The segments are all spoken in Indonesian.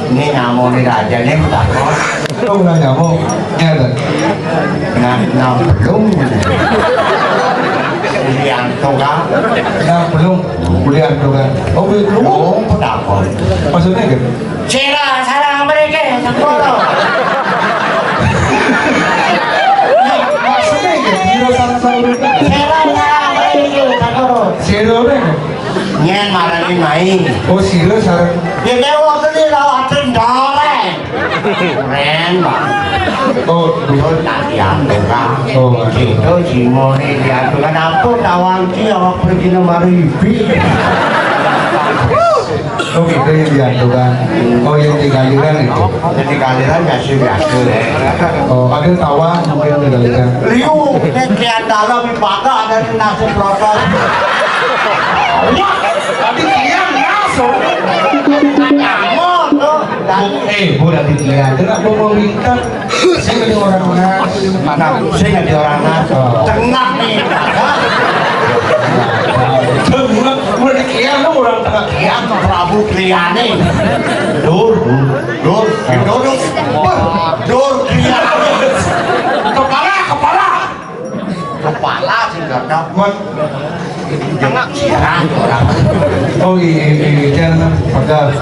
Ini nyamuk ini raja ini bertakon. Không là nyamuk, nghe rồi. Nam belum. Kuliah toga. Nam belum, kuliah toga. Oh belum. Bertakon. Maksudnya gitu? Cera sarang mereka sekolah. Maksudnya gitu? Zero sarang Cera sarang mereka sekolah. Zero apa? Nyen marani mai. Oh zero sarang. Dia waktu ni lawan tendore. Keren banget. Oh Betul tak yang toga. Oh Itu cimo ni dia tu kenapa tawang dia awak pergi nomor ibi. Oh gitu yang toga. Oh yang di galiran itu. Jadi kalian biasa-biasa deh. Oh ada tawang mungkin di galiran. Liu, kian dalam ibadah ada nasi proses. Tapi kian langsung. Nyamuk tu. Udah dilihat, kenapa mau minta? Saya jadi orang nas. Mana? Saya jadi orang nas. Tengah nih. Udah dikian lo orang tengah Kian Prabu Kriane. Dur Kriane. Kepala sih nggak dapat. Jangan siaran orang. Oh iya, jangan pada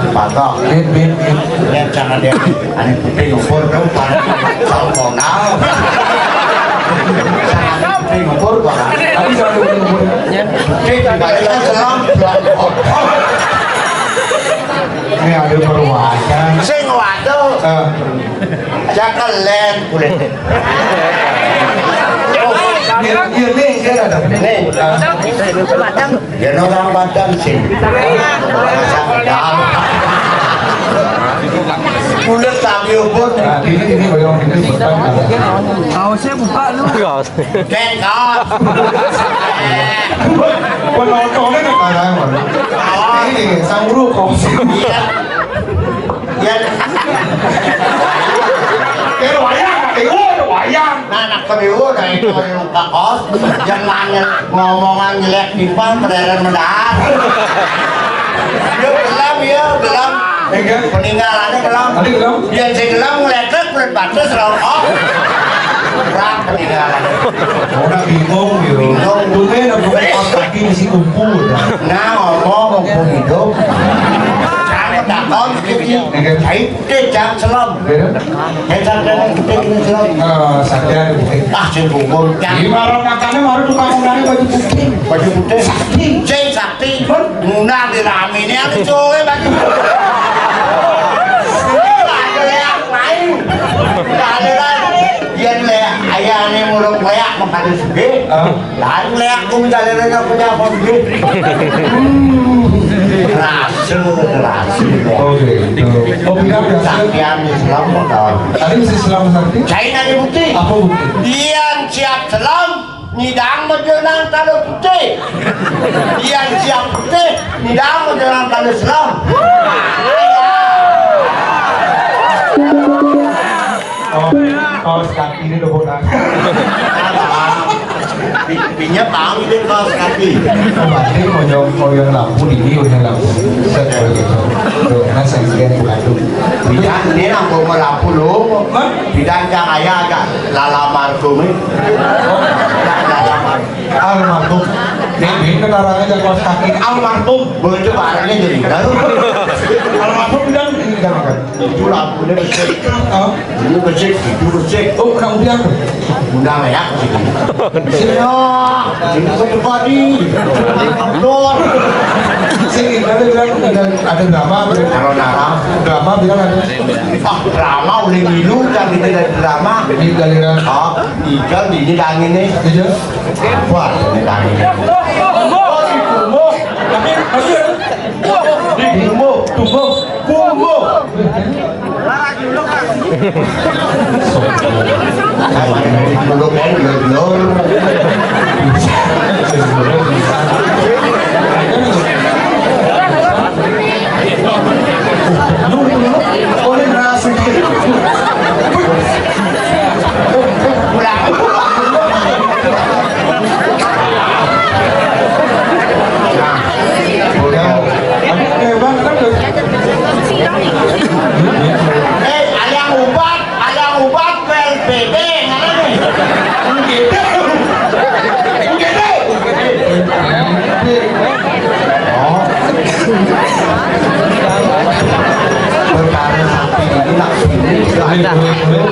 bin. Ya jangan dia. Aneh putih ngumpul dong. Kalau mau nal. Jangan putih ngumpul pak. Tapi jangan umur. Kita selam. Ini ada perwakilan. Sing waduh. Jangan len kulit. Dia nih, dia ada Nih. Dia orang badan sih. Kulit tapi ubur. Nah, ini bayang ini bertanya. Kaosnya buka lu. Kekot. Penontonnya kan ada yang ini sanguru kok. Ya. Kayak wayang. Nah, anak kedua dari itu Pak Kos, jangan ngomongan jelek di depan berderet mendahat. Dia gelam. Peninggalannya gelam. Tadi gelam? Dia si gelam ngeletek kulit batas rokok. Berat peninggalannya. Orang bingung gitu. Dulu ada beberapa kaki masih kumpul. Nah, ngomong hidup. Takon thấy cái trang selom cái trang cái selom Saja trên vùng bồn trang di malam makannya baru tukang undangnya baju putih sakti undang di rame ini aku coba baju Yan le ayah ni murung leak makan suge, lain leak pun jalan leak punya suge. Rasul. Oh gitu. Oh bilang Saktian Islam betul. tadi mesti Islam sakti. China ni bukti. Apa bukti? Dian siap selam, nidang menjelang tanda putih. Dian siap putih, nidang menjelang tanda selam. Oh kaki ini udah botak. Pinya tahu dia kaos kaki. Berarti mau yang lampu ini udah lampu. Set gitu. Tuh, nah saya lihat bukan. Bidang ini lampu melampu lu. Bidang yang ayah agak lalamar kumi. Lalamar. Almarhum. Ni ngajak kaos kaki almarhum. Begitu barangnya jadi tahu. Almarhum bilang ini kan. Itu lampunya bersih. Oh, Ini bersih, itu bersih. oh nak udah. Undang ya. Sini, sini satu kali. Keluar. Sini ada bilang ada drama. Kalau narang, Drama bilang ada. drama udah ngilu dan itu dari drama. Ini galiran. Ikan di ini dangin nih. Aja. Wah, ini dangin. Tapi masih Di kumbu, kumbu. Belum belum. oleh nasi. Ada ubat PLPB mana nih? Oh. Perkara sapi ini nak sini.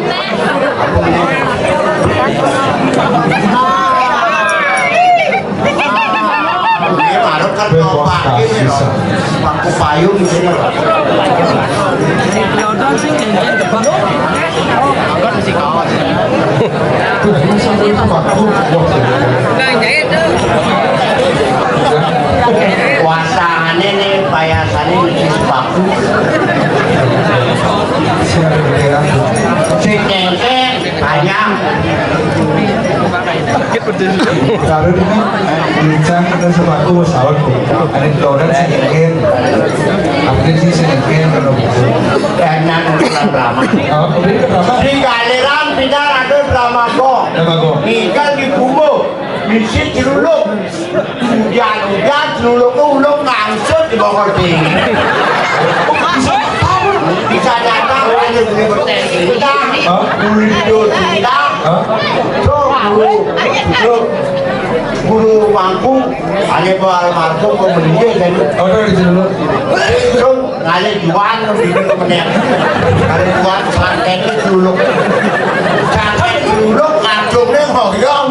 Ini baru kan topak ini loh. Paku payung di sini loh. Wasangannya nih payasannya di sepaku. Cengkeh panjang. Kalau ini bincang kita sepatu pesawat ada dolar sedikit, apresi sedikit kalau Enak untuk drama. oh ini kenapa? Di galiran pindah ada drama kok. Nama go. Ikan di kubu, misi celuluk. Hujan celuluk ke ulung ngangsut di bawah tinggi. Bisa datang ada di bertengki. Oh, Dulu hidup tidak. oh, So, guru mampu, ada almarhum kau meninggal kan? oh dari dulu. So, ada jual di mana? Ada jual santai dulu, santai dulu, kacungnya hoyong,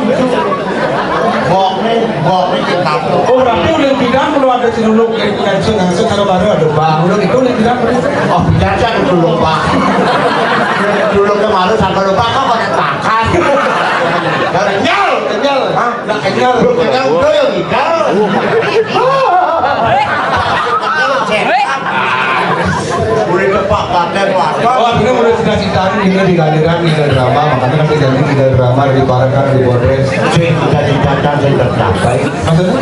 boknya kita. Oh berarti udah bidang perlu ada celuluk yang langsung kalau baru ada bang, udah itu udah bidang perlu. Oh, bicara dulu pak. Dulu kemarin sampai lupa kau pada makan. Kenyal, kenyal, Nak kenyal. kenyal udah yang ikan. Udah tepak pakai Oh apa? akhirnya mulai cita-cita ini di galiran di drama makanya nanti jadi di drama di Barakan di Bodres. Cita-cita saya tercapai. Maksudnya?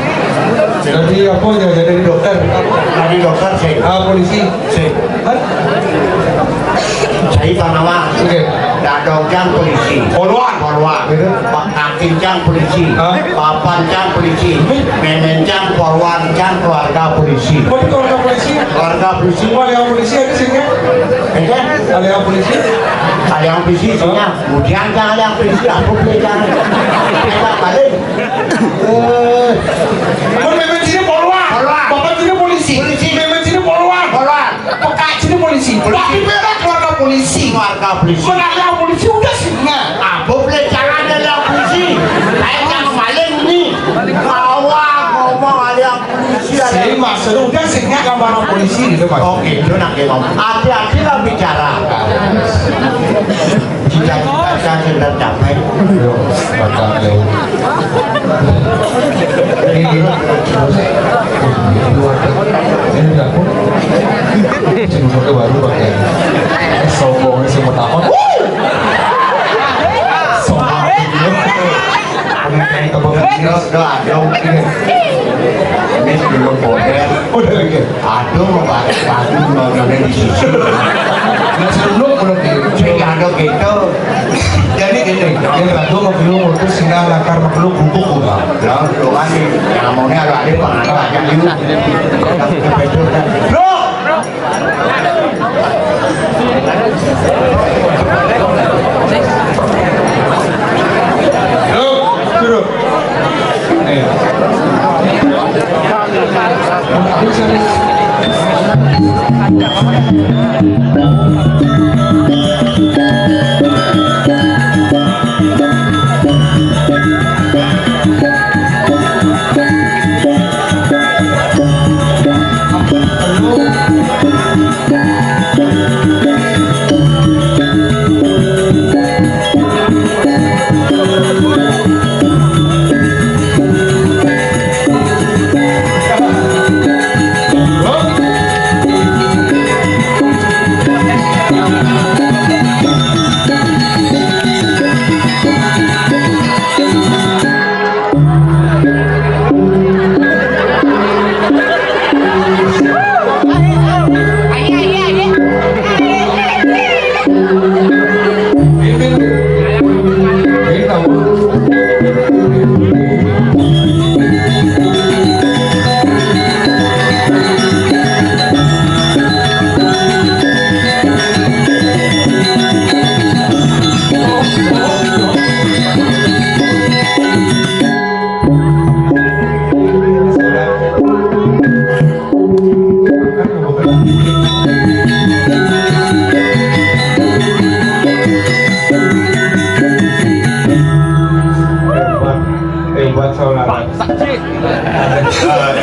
Jadi apa ya jadi dokter? Tadi dokter saya, Polisi. saya Tanawa, Oke. Dadong polisi, Polwan, Pak Kakincang polisi, Papancang polisi, Memencang Polwancang keluarga polisi, Kau itu keluarga polisi? keluarga polisi, Oh yang polisi ada sini? Ada yang polisi? ada yang polisi isinya, kemudian jangan ada yang polisi, aku beli jangan, enak balik. Kau memang sini polwan. Bapak sini polisi. Memang sini polwan. Pekak sini polisi. Tapi merah keluarga polisi. Keluarga polisi. Kau ada yang polisi udah sini. Aku beli jangan ada yang polisi, saya jangan maling nih, ngomong ada yang polisi ada. Saya maksud udah sini gambaran polisi gitu mas. Oke, itu nak ngomong. Hati-hati lah bicara. Cita-cita saya sudah capai. Ini dapur. Cuma baru pakai sombong semua tahun. Aduh, ini belum boleh. Udah lagi. Aduh, batu mau di sisi. Nggak sebelum belum Jadi ada gitu. Jadi gini, ini lagu mau itu singa lakar makhluk bubuk udah. Lah, lu kan yang mau ada pengaruhnya itu. Bro. Duduk.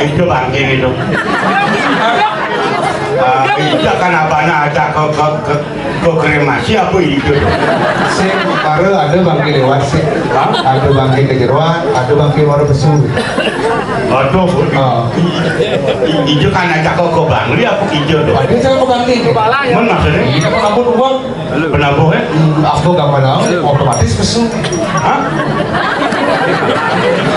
Itu bangking itu. Itu kan abana ada ke kremasi apa itu? Sing karo ada bangke lewat sih. Ada bangke ke jeroan, ada bangke baru besu. Aduh, itu kan ada ke bangli apa hijau tuh? Ada cara ke bangke. Mana maksudnya? Kita penabur uang. Penabur ya? Aku gak pernah otomatis besu. Hah?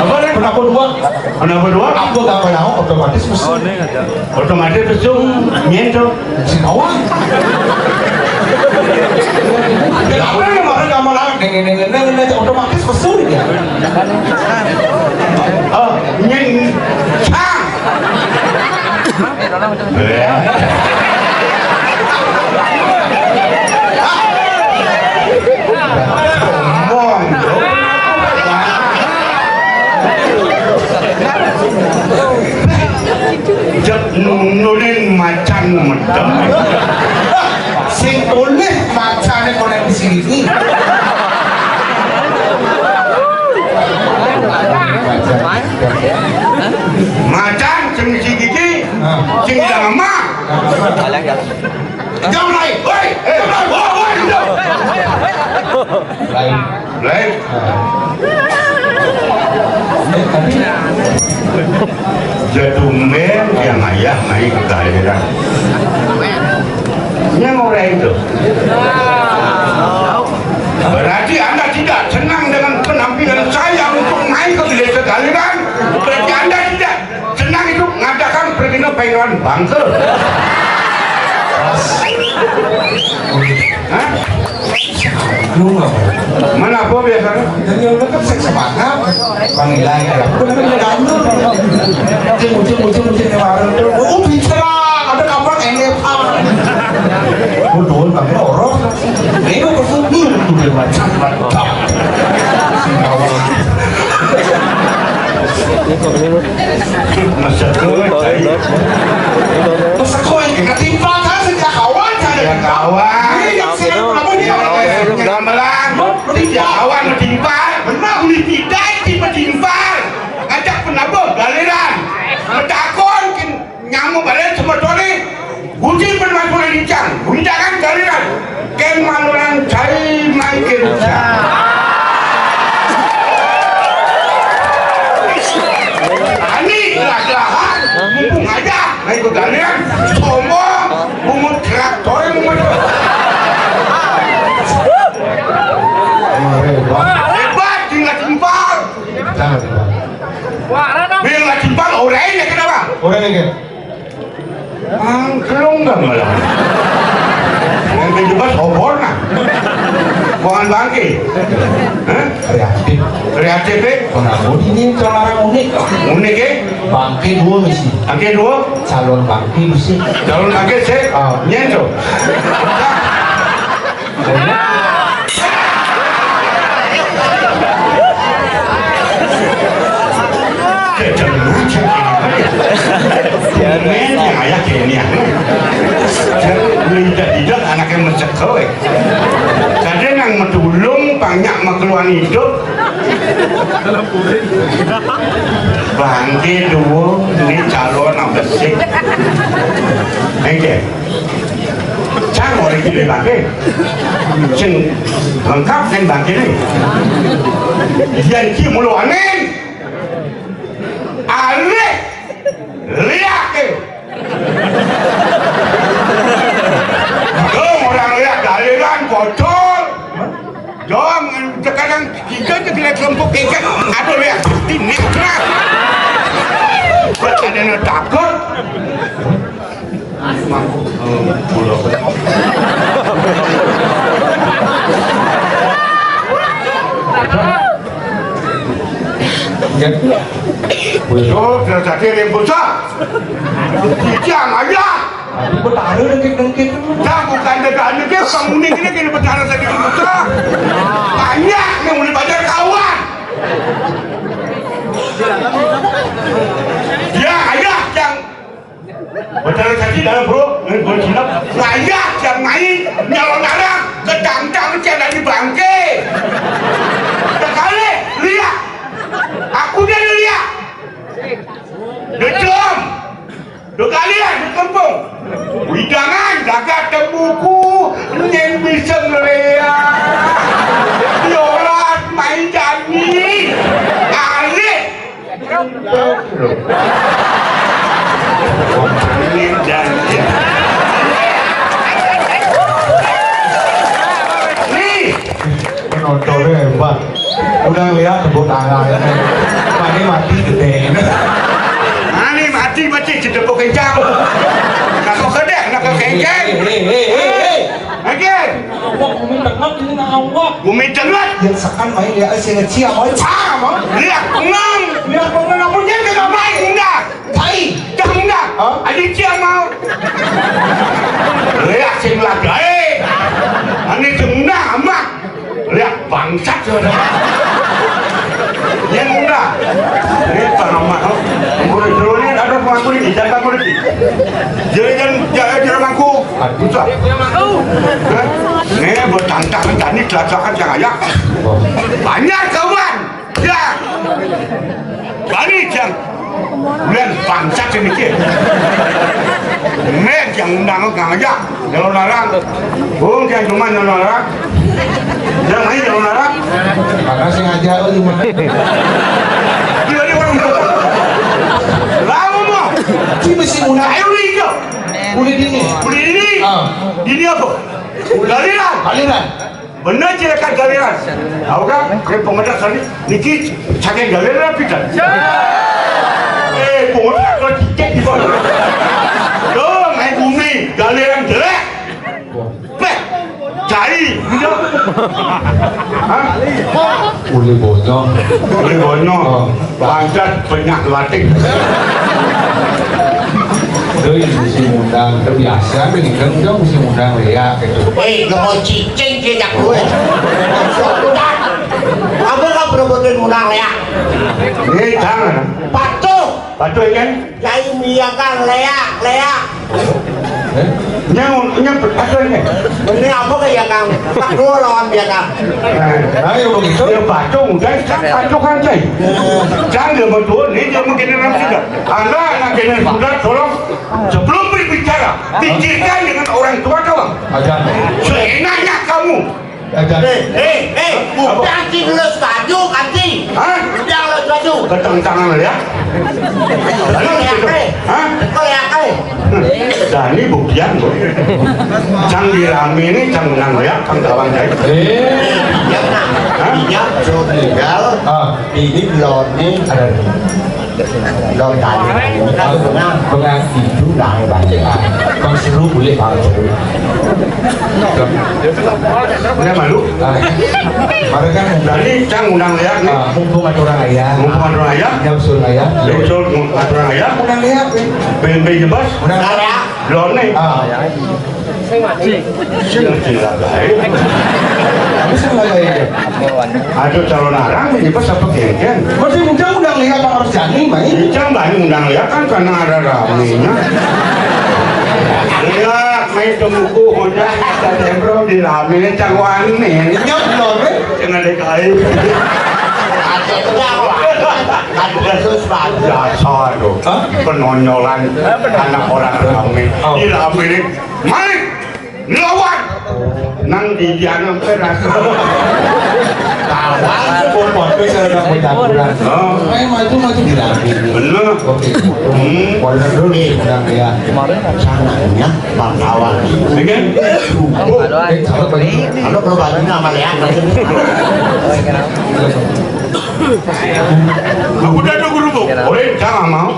Apa nih? Penabur uang. Penabur dua? Aku gak pernah otomatis besu. Otomatis besul nyentuh. Sinawang. Apa yang mau kamu lakukan? Otomatis besu ya. Oh, nyen, cang. Nulis macan medem. Sing tulis macane konek di sini. Macan ceng si gigi, ceng mama. Jam lain, woi, Lain. lain. Jadumben yang ayah naik ke daerah. Yang orang itu. Berarti Anda tidak senang dengan penampilan saya untuk naik ke desa Galiran. Berarti Anda tidak senang itu mengadakan pergi ke pengairan bangsa. Hah? Lu nggak? Mana apa biasanya? Jadi udah kan seks semangat. Panggilan ya. Udah kan udah gantung. Muncul di warung. Oh bisa ada kabar NFA. Betul, pakai orang. Ini kok kesini udah macam mantap. Masa kau yang ketimpa kan sejak kawan saya kawan. Gamelan, Kawan metimpal, benar uli tidak metimpal. Ajak penabur galiran, metakon nyamuk balik semua toli. Uji penabur boleh lincang, undangan galiran. Ken manuran cai mai kerja. Ani lah, mumpung aja naik ke galiran, sombong, bungut traktor yang hebat tinggal timpal. Bila timpal orangnya kenapa? Orang ini. Angklung nggak malah. Yang kejubat obor nah. Bukan bangke. Kreatif. Kreatif deh. Penabur ini orang unik. Unik ya. Bangke dua misi. Bangke dua. Calon bangke misi. Calon bangke sih. Nyentuh. Ayah kayaknya kowe. Kadang nang medulung banyak makluan hidup. Bangke dulu ini calon yang bersih. Oke. Jangan boleh pilih bangke. Sing lengkap dengan bangke ini. Janji mulu angin. Alih. Lihat ke. Orang lihat galiran bocor. Jom, sekarang kita lihat kelompok ikan. Aduh lihat, ini keras. Ada yang takut. Besok terjadi rembusan. Kijang aja. Aku tak ada dengkit-dengkit. Dah bukan dengkit, penghuni ini kena berjalan tadi rembusan. Banyak yang boleh baca kawan. Ya ayah yang berjalan tadi dalam bro, bersilap. Ayah yang main nyalon darah kedang-dang dari bangke. Sekali lihat. Aku dia lihat. Dejom. Dua kalian di kampung. Widangan jaga tebuku yang bisa melihat. Diolah main jani. Alih. Main jani. Nih. Penontonnya hebat. Udah lihat tepuk tangan. Ini mati gede. Ani mati cedepuk kencang. Nak kau kedek, nak kau kengkeng. Oke. Bumi tengah ini ngawak. Bumi tengah. Yang sekan main dia asyik cia main sama. Lihat pengang. Lihat pengen apa Punya kena main enggak? Hai. Dah enggak? Adik cia mau. Lihat sing lagai. Ani tengah amat. Lihat bangsat sudah. Yang enggak. Ini tanaman. Boleh ni ada pangku ni, jangan pangku ni. Jangan mangku. Susah. Ni bertantang tani kelacakan yang ayak. Banyak kawan. Ya. Banyak yang dan bangsat sedikit. Ni yang undang orang ayak. Kalau larang, bukan cuma larang. Jangan main kalau larang. Karena sengaja cuma. Dia ni orang. Lama mo. Cuma mesti muna. Ayo ni je. Boleh dini. Boleh ini? Ini apa? Galiran. Aliran. Benar je dekat galiran. Tahu kan? Saya pengajar sini. Niki cakap galiran pikan. Pengajar kau tiket di bawah. Tuh, main bumi galiran jelek. Peh, cari, tidak. Boleh bonyok. Boleh bonyok. Bangsat banyak latih. Dari musim undang terbiasa dengan kan musim undang ya gitu. Gak mau cicing dia jak gue. Apa kau berobotin undang ya? Ini jangan. Patuh. Patuh kan? Jai miakan leak. Yang patuh ini. Ini apa kayak kang? Tak dua lawan biakan. Ayo begitu. Dia patuh, dan patuh kan cai. Jangan dia betul, ni dia mungkin dalam juga. Anda nak kena sudah tolong sebelum berbicara, pikirkan dengan orang tua kamu. Ajar. Seenaknya kamu. Ajar. Bukan cing les baju kanci. Hah? Bukan les baju. Ketentangan ya? Kau lihat Hah? Kau lihat Nah ini buktian bu. Cang dirami ini cang menang ya, cang gawang saya. Diam nak. Diam. So tinggal. Ini belon ni ada. Belon tadi. Kita bengang. Bengang Itu dah banyak. Bang seru boleh bang seru. Ini malu. Mari kan Jadi cang undang lihat nih. mumpung ada orang ayah. Mumpung ada orang ayah. Yang usul ayah. Usul ada orang ayah. Undang lihat nih. BNP jebas. Undang Dah lihat. ya. Belum nih. Sila baik. Bisa nggak ya? Ada calon arang jebas apa kengken. Masih undang lihat Pak harus jani main. Cang banyak undang lihat kan karena ada raminya. Lihat Mai tunggu hoja ada tempro di lami cangwan nih. Nyok loh, Jangan dekai. Ada berapa? Ada sesuatu. Dasar tuh. Penonyolan anak orang ramai. Di lami ini. Malik. Lawan. Nang di dianam keras. kawan pun bisa udah pencabulan. Maju dirapi. Bener. Oke. Boleh dulu nih, udah ya. Sananya Bang Kawan. Oke. Kalau perlu bantuin sama Leak. Aku udah ada guru bu. Boleh jangan mau.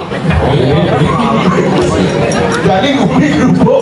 Jadi gue kerupuk